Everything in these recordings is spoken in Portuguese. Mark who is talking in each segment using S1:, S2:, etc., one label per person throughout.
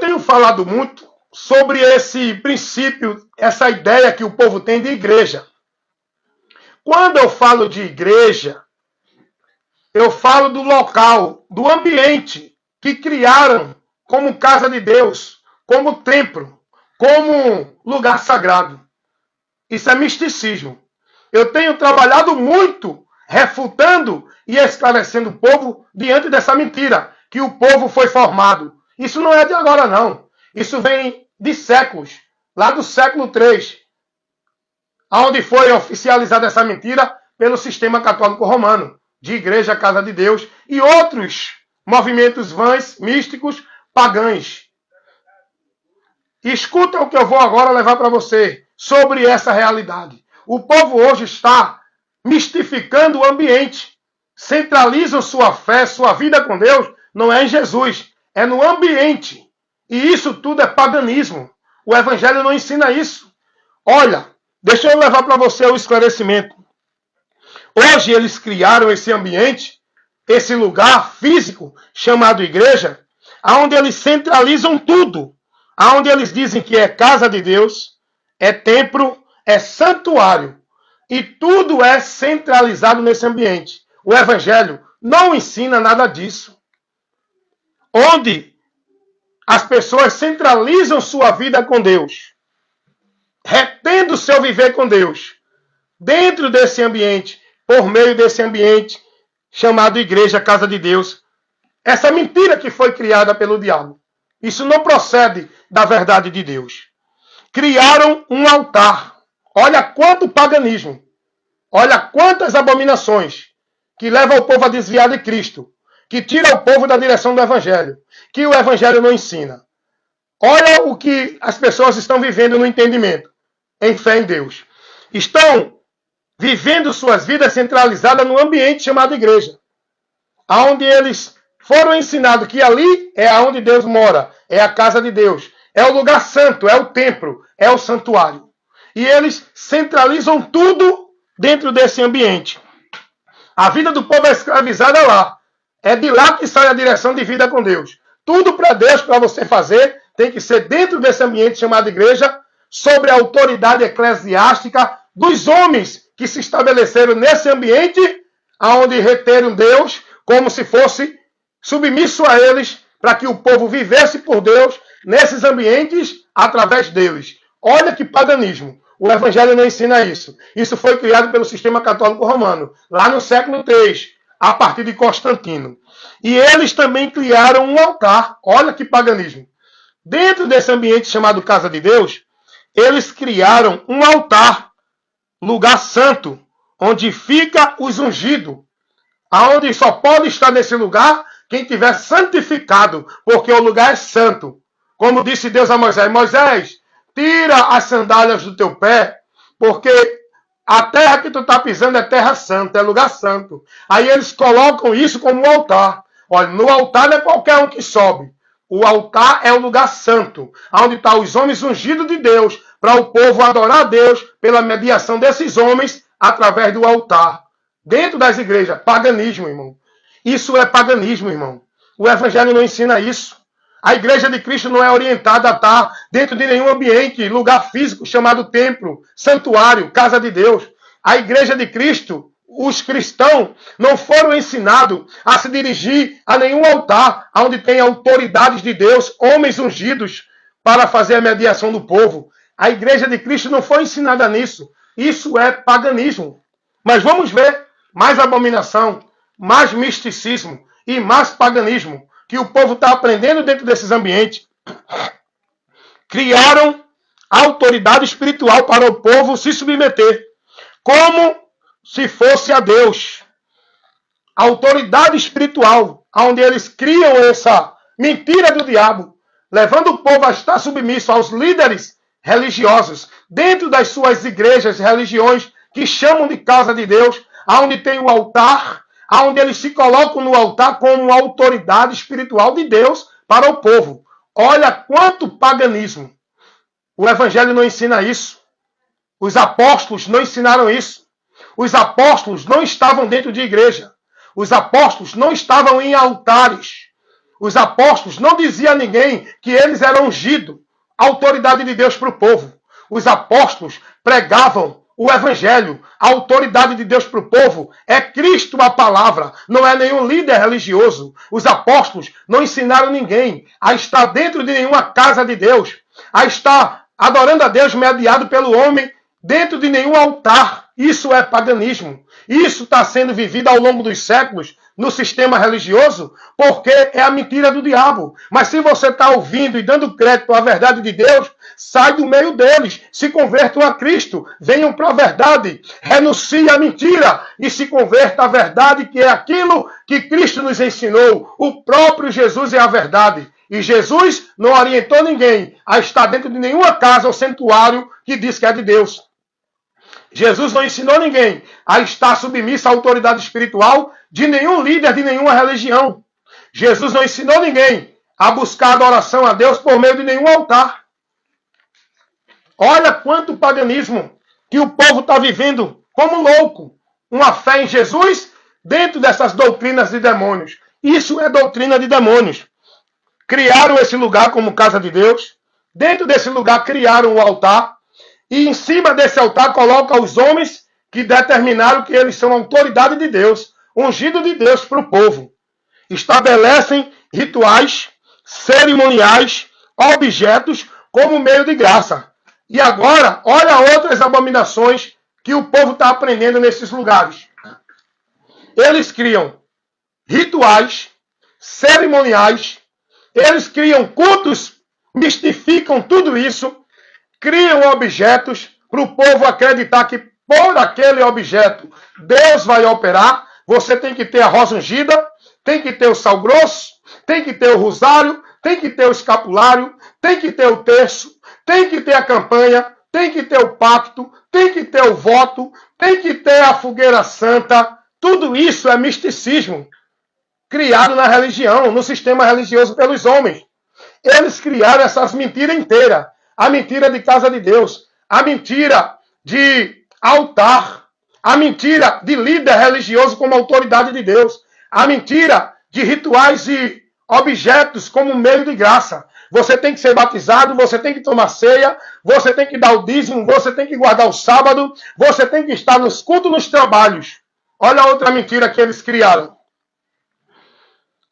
S1: tenho falado muito sobre esse princípio, essa ideia que o povo tem de igreja. Quando eu falo de igreja, eu falo do local, do ambiente que criaram como casa de Deus, como templo, como lugar sagrado. Isso é misticismo. Eu tenho trabalhado muito refutando e esclarecendo o povo diante dessa mentira, que o povo foi formado. Isso não é de agora, não. Isso vem de séculos, lá do século III, onde foi oficializada essa mentira pelo sistema católico romano, de igreja, casa de Deus, e outros movimentos vãs, místicos, pagãos. Escuta o que eu vou agora levar para você sobre essa realidade. O povo hoje está mistificando o ambiente. Centralizam sua fé, sua vida com Deus, não é em Jesus, é no ambiente. E isso tudo é paganismo. O Evangelho não ensina isso. Olha, deixa eu levar para você o esclarecimento. Hoje eles criaram esse ambiente, esse lugar físico chamado igreja, onde eles centralizam tudo. Onde eles dizem que é casa de Deus, é templo, é santuário. E tudo é centralizado nesse ambiente. O Evangelho não ensina nada disso. Onde as pessoas centralizam sua vida com Deus, retendo seu viver com Deus, dentro desse ambiente, por meio desse ambiente chamado igreja, casa de Deus. Essa mentira que foi criada pelo diabo. Isso não procede da verdade de Deus. Criaram um altar. Olha quanto paganismo. Olha quantas abominações que levam o povo a desviar de Cristo. Que tira o povo da direção do Evangelho. Que o Evangelho não ensina. Olha o que as pessoas estão vivendo no entendimento. Em fé em Deus. Estão vivendo suas vidas centralizadas no ambiente chamado igreja. Onde eles foram ensinados que ali é onde Deus mora. É a casa de Deus. É o lugar santo, é o templo, é o santuário. E eles centralizam tudo dentro desse ambiente. A vida do povo é escravizada lá. É de lá que sai a direção de vida com Deus. Tudo para Deus, para você fazer, tem que ser dentro desse ambiente chamado igreja, sobre a autoridade eclesiástica dos homens que se estabeleceram nesse ambiente, onde reteram Deus como se fosse submisso a eles, para que o povo vivesse por Deus nesses ambientes através deles. Olha que paganismo. O Evangelho não ensina isso. Isso foi criado pelo sistema católico romano, lá no século III, a partir de Constantino. E eles também criaram um altar. Olha que paganismo. Dentro desse ambiente chamado Casa de Deus, eles criaram um altar, lugar santo, onde fica os ungidos. Aonde só pode estar nesse lugar quem tiver santificado, porque o lugar é santo. Como disse Deus a Moisés: Moisés, tira as sandálias do teu pé, porque a terra que tu está pisando é terra santa, é lugar santo. Aí eles colocam isso como um altar. Olha, no altar não é qualquer um que sobe. O altar é o lugar santo, onde estão os homens ungidos de Deus, para o povo adorar a Deus pela mediação desses homens através do altar. Dentro das igrejas, paganismo, irmão. Isso é paganismo, irmão. O Evangelho não ensina isso. A igreja de Cristo não é orientada a estar dentro de nenhum ambiente, lugar físico chamado templo, santuário, casa de Deus. A igreja de Cristo, os cristãos, não foram ensinados a se dirigir a nenhum altar onde tem autoridades de Deus, homens ungidos, para fazer a mediação do povo. A igreja de Cristo não foi ensinada nisso. Isso é paganismo. Mas vamos ver mais abominação, mais misticismo e mais paganismo que o povo está aprendendo dentro desses ambientes. Criaram autoridade espiritual para o povo se submeter, como se fosse a Deus. Autoridade espiritual, onde eles criam essa mentira do diabo, levando o povo a estar submisso aos líderes religiosos, dentro das suas igrejas, religiões, que chamam de casa de Deus, onde tem o altar, onde eles se colocam no altar como autoridade espiritual de Deus para o povo. Olha quanto paganismo. O Evangelho não ensina isso. Os apóstolos não ensinaram isso. Os apóstolos não estavam dentro de igreja. Os apóstolos não estavam em altares. Os apóstolos não diziam a ninguém que eles eram ungidos, a autoridade de Deus para o povo. Os apóstolos pregavam o evangelho, a autoridade de Deus para o povo é Cristo a palavra, não é nenhum líder religioso. Os apóstolos não ensinaram ninguém a estar dentro de nenhuma casa de Deus, a estar adorando a Deus mediado pelo homem dentro de nenhum altar. Isso é paganismo. Isso está sendo vivido ao longo dos séculos no sistema religioso, porque é a mentira do diabo. Mas se você está ouvindo e dando crédito à verdade de Deus, sai do meio deles, se convertam a Cristo, venham para a verdade, renuncie à mentira e se converta à verdade, que é aquilo que Cristo nos ensinou. O próprio Jesus é a verdade. E Jesus não orientou ninguém a estar dentro de nenhuma casa ou santuário que diz que é de Deus. Jesus não ensinou ninguém a estar submisso à autoridade espiritual de nenhum líder de nenhuma religião. Jesus não ensinou ninguém a buscar adoração a Deus por meio de nenhum altar. Olha quanto paganismo que o povo está vivendo como louco. Uma fé em Jesus dentro dessas doutrinas de demônios. Isso é doutrina de demônios. Criaram esse lugar como casa de Deus. Dentro desse lugar criaram o altar. E em cima desse altar coloca os homens que determinaram que eles são autoridade de Deus, ungido de Deus para o povo. Estabelecem rituais, cerimoniais, objetos como meio de graça. E agora, olha outras abominações que o povo está aprendendo nesses lugares. Eles criam rituais, cerimoniais, eles criam cultos, mistificam tudo isso, criam objetos para o povo acreditar que por aquele objeto Deus vai operar. Você tem que ter a rosa ungida, tem que ter o sal grosso, tem que ter o rosário, tem que ter o escapulário, tem que ter o terço, tem que ter a campanha, tem que ter o pacto, tem que ter o voto, tem que ter a fogueira santa. Tudo isso é misticismo criado na religião, no sistema religioso pelos homens. Eles criaram essas mentiras inteiras. A mentira de casa de Deus, a mentira de altar, a mentira de líder religioso como autoridade de Deus, a mentira de rituais e objetos como meio de graça. Você tem que ser batizado, você tem que tomar ceia, você tem que dar o dízimo, você tem que guardar o sábado, você tem que estar nos cultos, nos trabalhos. Olha a outra mentira que eles criaram.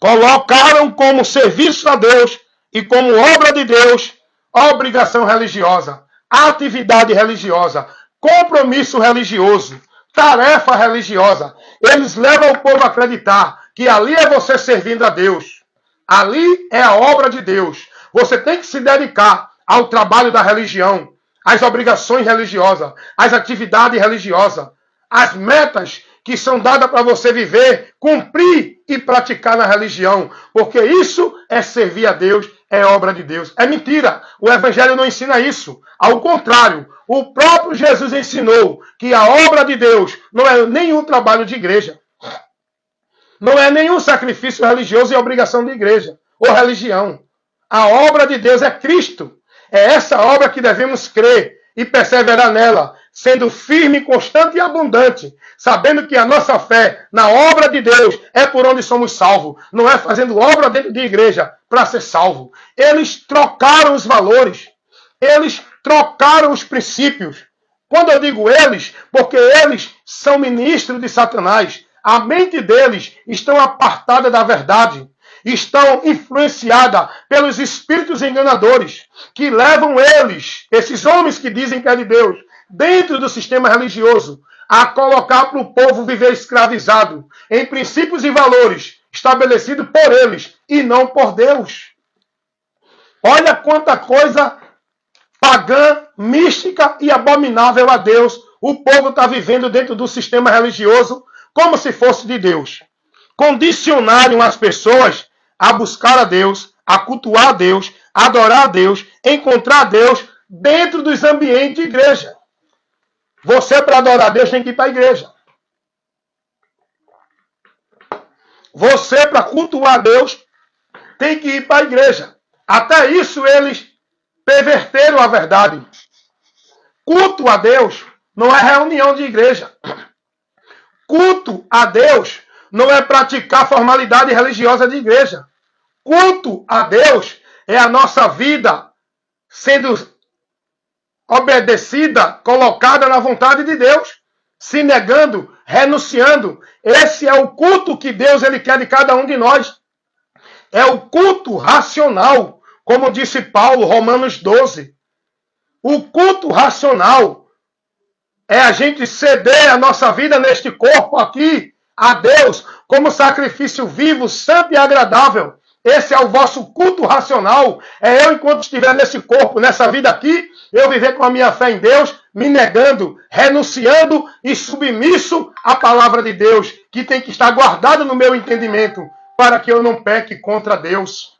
S1: Colocaram como serviço a Deus e como obra de Deus obrigação religiosa, atividade religiosa, compromisso religioso, tarefa religiosa. Eles levam o povo a acreditar que ali é você servindo a Deus. Ali é a obra de Deus. Você tem que se dedicar ao trabalho da religião, às obrigações religiosas, às atividades religiosas, às metas que são dadas para você viver, cumprir e praticar na religião. Porque isso é servir a Deus, é obra de Deus. É mentira. O Evangelho não ensina isso. Ao contrário, o próprio Jesus ensinou que a obra de Deus não é nenhum trabalho de igreja. Não é nenhum sacrifício religioso e obrigação de igreja ou religião. A obra de Deus é Cristo. É essa obra que devemos crer e perseverar nela, sendo firme, constante e abundante, sabendo que a nossa fé na obra de Deus é por onde somos salvos. Não é fazendo obra dentro de igreja para ser salvo. Eles trocaram os valores. Eles trocaram os princípios. Quando eu digo eles, porque eles são ministros de Satanás. A mente deles está apartada da verdade. Estão influenciadas pelos espíritos enganadores que levam eles, esses homens que dizem que é de Deus, dentro do sistema religioso, a colocar para o povo viver escravizado em princípios e valores estabelecidos por eles e não por Deus. Olha quanta coisa pagã, mística e abominável a Deus o povo está vivendo dentro do sistema religioso como se fosse de Deus. Condicionaram as pessoas a buscar a Deus, a cultuar a Deus, a adorar a Deus, encontrar a Deus dentro dos ambientes de igreja. Você, para adorar a Deus, tem que ir para a igreja. Você, para cultuar a Deus, tem que ir para a igreja. Até isso eles perverteram a verdade. Culto a Deus não é reunião de igreja. Culto a Deus não é praticar formalidade religiosa de igreja. culto a Deus é a nossa vida sendo obedecida, colocada na vontade de Deus, se negando, renunciando. Esse é o culto que Deus ele quer de cada um de nós. É o culto racional, como disse Paulo, Romanos 12. O culto racional é a gente ceder a nossa vida neste corpo aqui a Deus como sacrifício vivo, santo e agradável. Esse é o vosso culto racional. É eu, enquanto estiver nesse corpo, nessa vida aqui, eu viver com a minha fé em Deus, me negando, renunciando e submisso à palavra de Deus, que tem que estar guardada no meu entendimento, para que eu não peque contra Deus.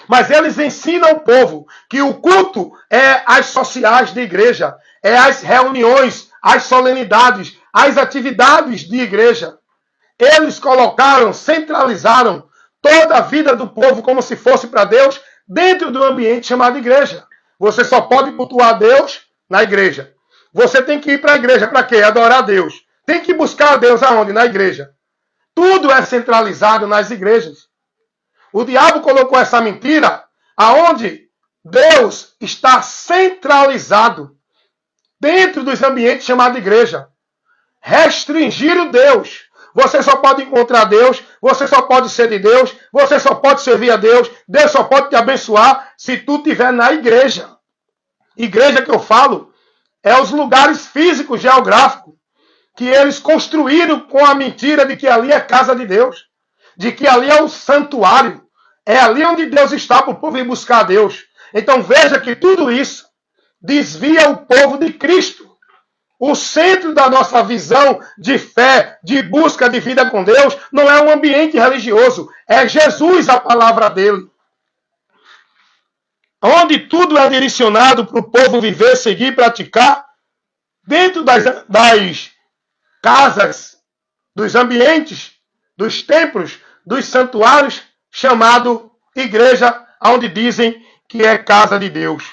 S1: Mas eles ensinam o povo que o culto é as sociais de igreja, é as reuniões, as solenidades, as atividades de igreja. Eles colocaram, centralizaram toda a vida do povo como se fosse para Deus dentro do ambiente chamado igreja. Você só pode cultuar a Deus na igreja. Você tem que ir para a igreja para quê? Adorar a Deus. Tem que buscar a Deus aonde? Na igreja. Tudo é centralizado nas igrejas. O diabo colocou essa mentira aonde Deus está centralizado dentro dos ambientes chamados igreja. Restringir o Deus. Você só pode encontrar Deus, você só pode ser de Deus, você só pode servir a Deus, Deus só pode te abençoar se tu estiver na igreja. Igreja que eu falo é os lugares físicos, geográficos, que eles construíram com a mentira de que ali é casa de Deus, de que ali é um santuário, é ali onde Deus está para o povo ir buscar a Deus. Então veja que tudo isso desvia o povo de Cristo. O centro da nossa visão de fé, de busca de vida com Deus, não é um ambiente religioso, é Jesus, a palavra dele. Onde tudo é direcionado para o povo viver, seguir, praticar, dentro das casas, dos ambientes, dos templos, dos santuários, chamado igreja, onde dizem que é casa de Deus.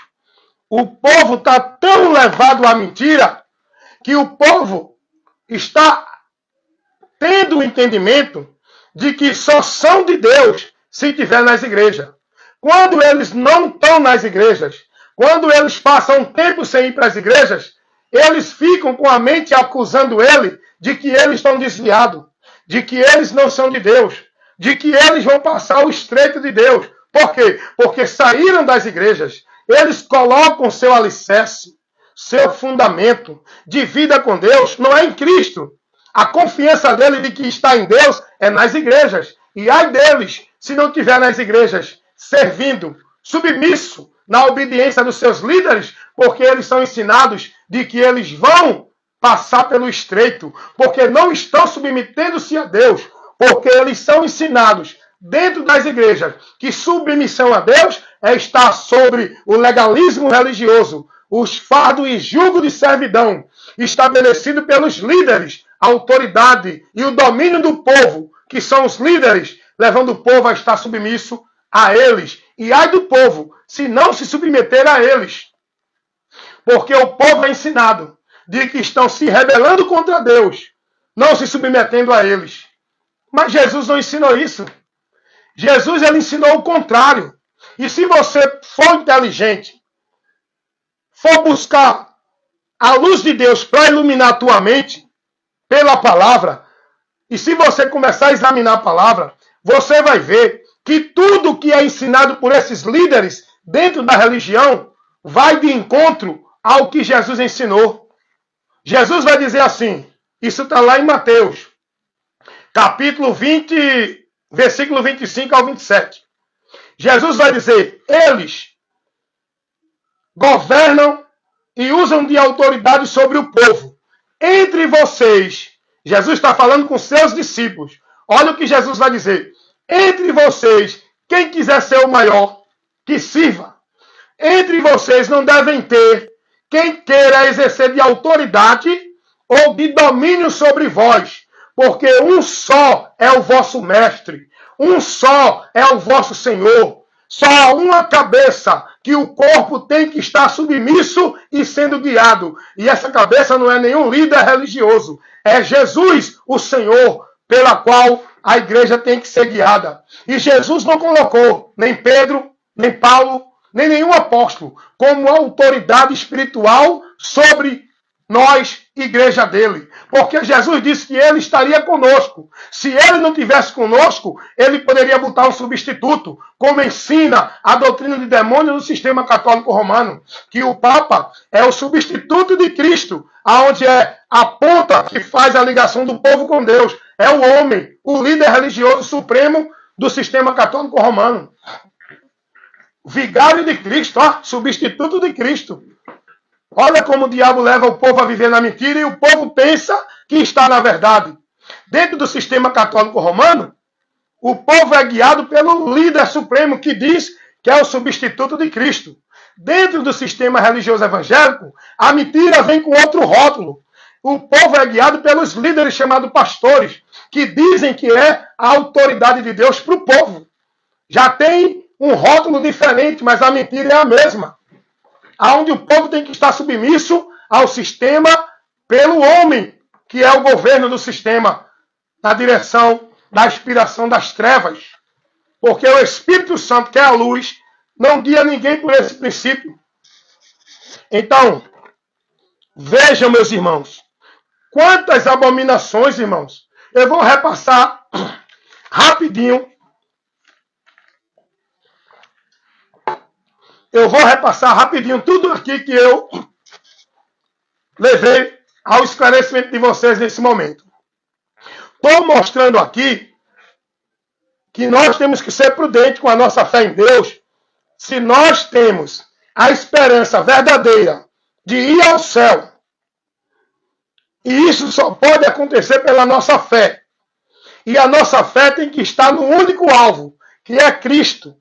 S1: O povo está tão levado à mentira que o povo está tendo o entendimento de que só são de Deus se estiver nas igrejas. Quando eles não estão nas igrejas, quando eles passam um tempo sem ir para as igrejas, eles ficam com a mente acusando ele de que eles estão desviados, de que eles não são de Deus, de que eles vão passar o estreito de Deus. Por quê? Porque saíram das igrejas. Eles colocam seu alicerce, seu fundamento de vida com Deus não é em Cristo. A confiança dele de que está em Deus é nas igrejas. E ai deles, se não estiver nas igrejas, servindo, submisso, na obediência dos seus líderes, porque eles são ensinados de que eles vão passar pelo estreito, porque não estão submetendo-se a Deus, porque eles são ensinados dentro das igrejas que submissão a Deus é estar sobre o legalismo religioso, os fardos e jugo de servidão estabelecido pelos líderes, a autoridade e o domínio do povo, que são os líderes, levando o povo a estar submisso a eles. E ai do povo, se não se submeter a eles. Porque o povo é ensinado de que estão se rebelando contra Deus, não se submetendo a eles. Mas Jesus não ensinou isso. Jesus ele ensinou o contrário. E se você for inteligente, for buscar a luz de Deus para iluminar a tua mente pela palavra, e se você começar a examinar a palavra, você vai ver que tudo que é ensinado por esses líderes dentro da religião vai de encontro ao que Jesus ensinou. Jesus vai dizer assim, isso está lá em Mateus, capítulo 20, versículo 25 ao 27. Jesus vai dizer, eles governam e usam de autoridade sobre o povo. Entre vocês, Jesus está falando com seus discípulos. Olha o que Jesus vai dizer. Entre vocês, quem quiser ser o maior, que sirva. Entre vocês não devem ter quem queira exercer de autoridade ou de domínio sobre vós, porque um só é o vosso mestre, um só é o vosso Senhor. Só há uma cabeça que o corpo tem que estar submisso e sendo guiado. E essa cabeça não é nenhum líder religioso. É Jesus, o Senhor, pela qual a igreja tem que ser guiada. E Jesus não colocou nem Pedro, nem Paulo, nem nenhum apóstolo como autoridade espiritual sobre nós, igreja dele. Porque Jesus disse que ele estaria conosco. Se ele não tivesse conosco, ele poderia botar um substituto, como ensina a doutrina de demônio no sistema católico romano, que o Papa é o substituto de Cristo, aonde é a ponta que faz a ligação do povo com Deus. É o homem, o líder religioso supremo do sistema católico romano. Vigário de Cristo, ó, substituto de Cristo. Olha como o diabo leva o povo a viver na mentira e o povo pensa que está na verdade. Dentro do sistema católico romano, o povo é guiado pelo líder supremo que diz que é o substituto de Cristo. Dentro do sistema religioso evangélico, a mentira vem com outro rótulo. O povo é guiado pelos líderes chamados pastores, que dizem que é a autoridade de Deus para o povo. Já tem um rótulo diferente, mas a mentira é a mesma. Onde o povo tem que estar submisso ao sistema pelo homem, que é o governo do sistema, na direção da inspiração das trevas. Porque o Espírito Santo, que é a luz, não guia ninguém por esse princípio. Então, vejam, meus irmãos, quantas abominações, irmãos. Eu vou repassar rapidinho. Eu vou repassar rapidinho tudo aqui que eu levei ao esclarecimento de vocês nesse momento. Estou mostrando aqui que nós temos que ser prudentes com a nossa fé em Deus. Se nós temos a esperança verdadeira de ir ao céu, e isso só pode acontecer pela nossa fé. E a nossa fé tem que estar no único alvo, que é Cristo.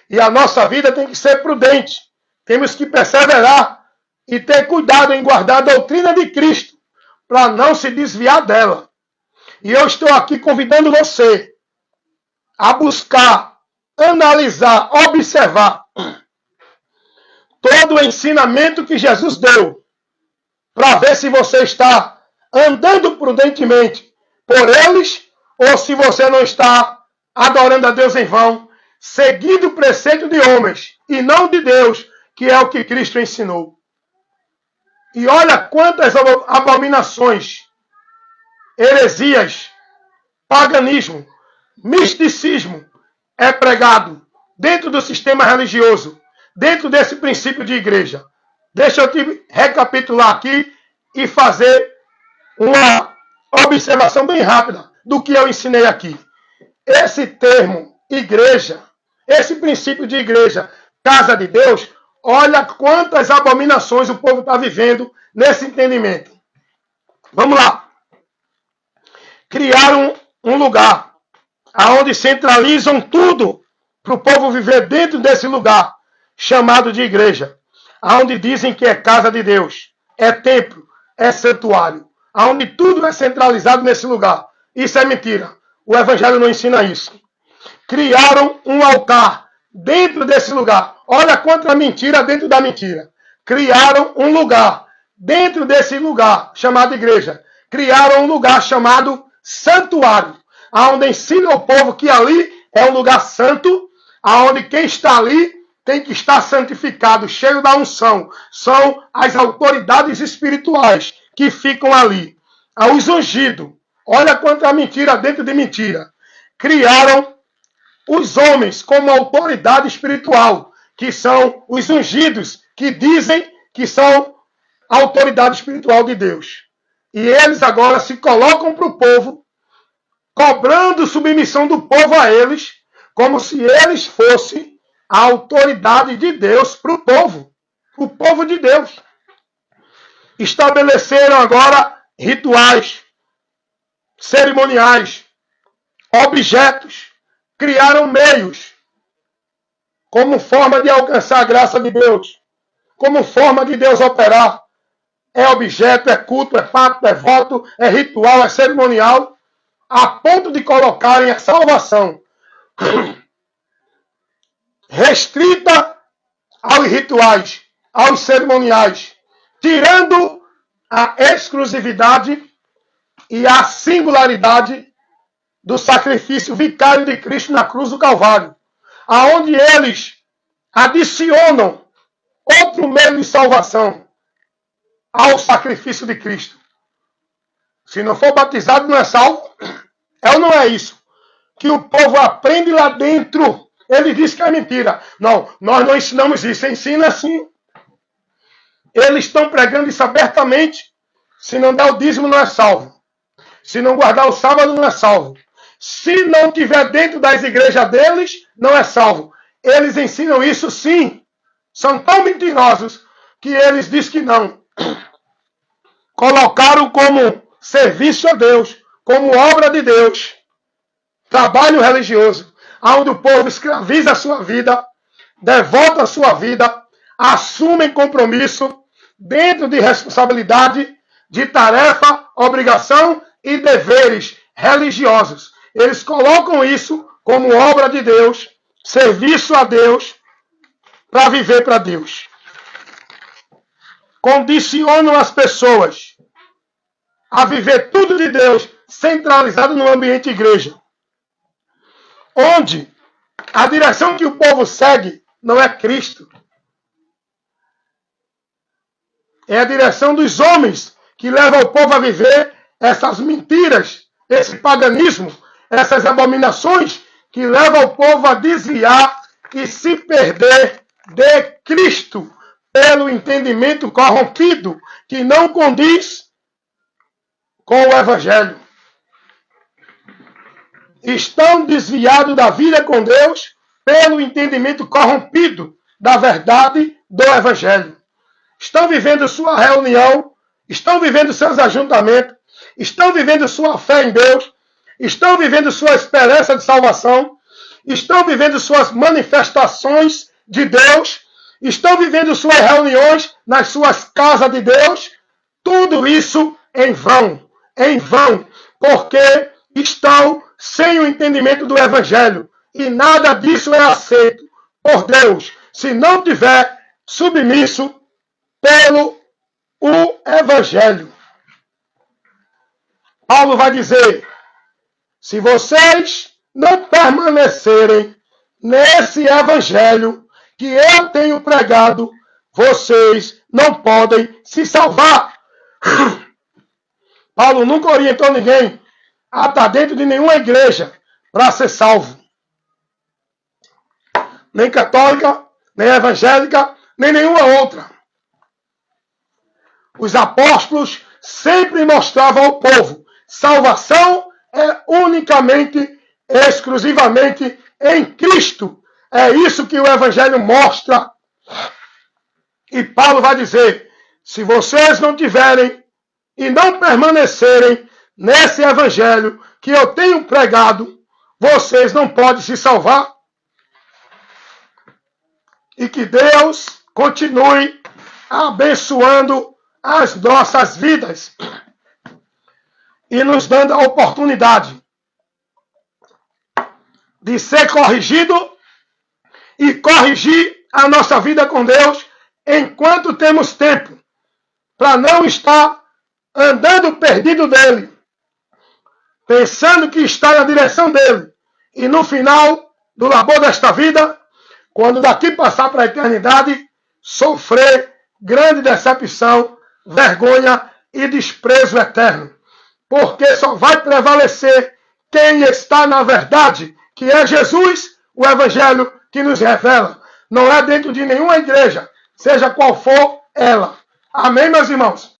S1: E a nossa vida tem que ser prudente. Temos que perseverar e ter cuidado em guardar a doutrina de Cristo, para não se desviar dela. E eu estou aqui convidando você a buscar, analisar, observar todo o ensinamento que Jesus deu, para ver se você está andando prudentemente por eles, ou se você não está adorando a Deus em vão, seguindo o preceito de homens e não de Deus, que é o que Cristo ensinou. E olha quantas abominações, heresias, paganismo, misticismo é pregado dentro do sistema religioso, dentro desse princípio de igreja. Deixa eu te recapitular aqui e fazer uma observação bem rápida do que eu ensinei aqui. Esse termo, igreja, esse princípio de igreja, casa de Deus, olha quantas abominações o povo está vivendo nesse entendimento. Vamos lá. Criaram um lugar onde centralizam tudo para o povo viver dentro desse lugar, chamado de igreja, onde dizem que é casa de Deus, é templo, é santuário, onde tudo é centralizado nesse lugar. Isso é mentira. O Evangelho não ensina isso. Criaram um altar dentro desse lugar. Olha quanta mentira dentro da mentira. Criaram um lugar dentro desse lugar chamado igreja. Criaram um lugar chamado santuário, onde ensina o povo que ali é um lugar santo, onde quem está ali tem que estar santificado, cheio da unção. São as autoridades espirituais que ficam ali. Os ungidos. Olha quanta mentira dentro de mentira. Criaram os homens como autoridade espiritual, que são os ungidos, que dizem que são a autoridade espiritual de Deus. E eles agora se colocam para o povo, cobrando submissão do povo a eles, como se eles fossem a autoridade de Deus para o povo de Deus. Estabeleceram agora rituais, cerimoniais, objetos, criaram meios como forma de alcançar a graça de Deus, como forma de Deus operar. É objeto, é culto, é pacto, é voto, é ritual, é cerimonial, a ponto de colocarem a salvação restrita aos rituais, aos cerimoniais, tirando a exclusividade e a singularidade do sacrifício vicário de Cristo na cruz do Calvário, aonde eles adicionam outro meio de salvação ao sacrifício de Cristo. Se não for batizado, não é salvo. É ou não é isso? Que o povo aprende lá dentro. Ele diz que é mentira. Não, nós não ensinamos isso. Ensina assim. Eles estão pregando isso abertamente. Se não der o dízimo, não é salvo. Se não guardar o sábado, não é salvo. Se não estiver dentro das igrejas deles, não é salvo. Eles ensinam isso sim. São tão mentirosos que eles dizem que não. Colocaram como serviço a Deus, como obra de Deus, trabalho religioso, onde o povo escraviza a sua vida, devota a sua vida, assume compromisso dentro de responsabilidade, de tarefa, obrigação e deveres religiosos. Eles colocam isso como obra de Deus, serviço a Deus, para viver para Deus. Condicionam as pessoas a viver tudo de Deus centralizado no ambiente igreja, onde a direção que o povo segue não é Cristo. É a direção dos homens que leva o povo a viver essas mentiras, esse paganismo, essas abominações que levam o povo a desviar e se perder de Cristo pelo entendimento corrompido que não condiz com o Evangelho. Estão desviados da vida com Deus pelo entendimento corrompido da verdade do Evangelho. Estão vivendo sua reunião, estão vivendo seus ajuntamentos, estão vivendo sua fé em Deus, estão vivendo sua esperança de salvação, estão vivendo suas manifestações de Deus, estão vivendo suas reuniões nas suas casas de Deus, tudo isso em vão, porque estão sem o entendimento do Evangelho, e nada disso é aceito por Deus, se não tiver submisso pelo o Evangelho. Paulo vai dizer, se vocês não permanecerem nesse Evangelho que eu tenho pregado, vocês não podem se salvar. Paulo nunca orientou ninguém a estar dentro de nenhuma igreja para ser salvo. Nem católica, nem evangélica, nem nenhuma outra. Os apóstolos sempre mostravam ao povo, salvação é unicamente, exclusivamente em Cristo. É isso que o Evangelho mostra. E Paulo vai dizer, se vocês não tiverem e não permanecerem nesse Evangelho que eu tenho pregado, vocês não podem se salvar. E que Deus continue abençoando as nossas vidas e nos dando a oportunidade de ser corrigido e corrigir a nossa vida com Deus enquanto temos tempo, para não estar andando perdido dele, pensando que está na direção dele, e no final do labor desta vida, quando daqui passar para a eternidade, sofrer grande decepção, vergonha e desprezo eterno. Porque só vai prevalecer quem está na verdade, que é Jesus, o Evangelho que nos revela. Não é dentro de nenhuma igreja, seja qual for ela. Amém, meus irmãos?